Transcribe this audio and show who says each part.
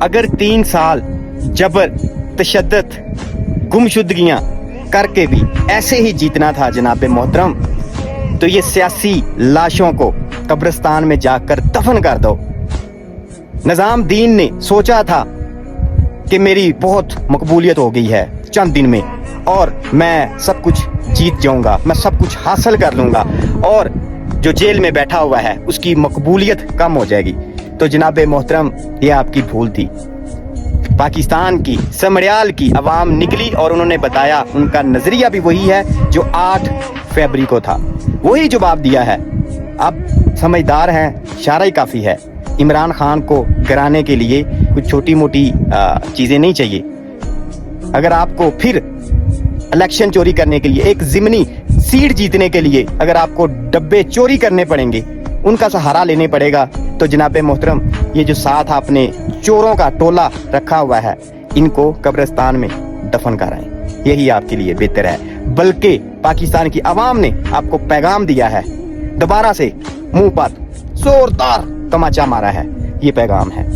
Speaker 1: अगर 3 साल जबर तशद्दुद गुमशुदगियां करके भी ऐसे ही जीतना था जनाब मोहतरम, तो ये सियासी लाशों को कब्रिस्तान में जाकर दफन कर दो। निज़ाम दीन ने सोचा था कि मेरी बहुत मकबूलियत हो गई है चंद दिन में और मैं सब कुछ जीत जाऊंगा, मैं सब कुछ हासिल कर लूंगा और जो जेल में बैठा हुआ है उसकी मकबूलियत कम हो जाएगी। तो जनाब मोहतरम, ये आपकी भूल थी। पाकिस्तान की समड़ियाल की आवाम निकली और उन्होंने बताया, उनका नजरिया भी वही है जो 8 फरवरी को था, वही जवाब दिया है। अब समझदार हैं, इशारा ही काफ़ी है। इमरान खान को गिराने के लिए कुछ छोटी मोटी चीज़ें नहीं चाहिए। अगर आपको फिर इलेक्शन चोरी करने के लिए, एक ज़िमनी सीट जीतने के लिए अगर आपको डब्बे चोरी करने पड़ेंगे, उनका सहारा लेने पड़ेगा, तो जनाब मोहतरम, ये जो साथ आपने चोरों का टोला रखा हुआ है, इनको कब्रिस्तान में दफन कराएं, यही आपके लिए बेहतर है। बल्कि पाकिस्तान की आवाम ने आपको पैगाम दिया है, दोबारा से मुंह पर जोरदार तमाचा मारा है, ये पैगाम है।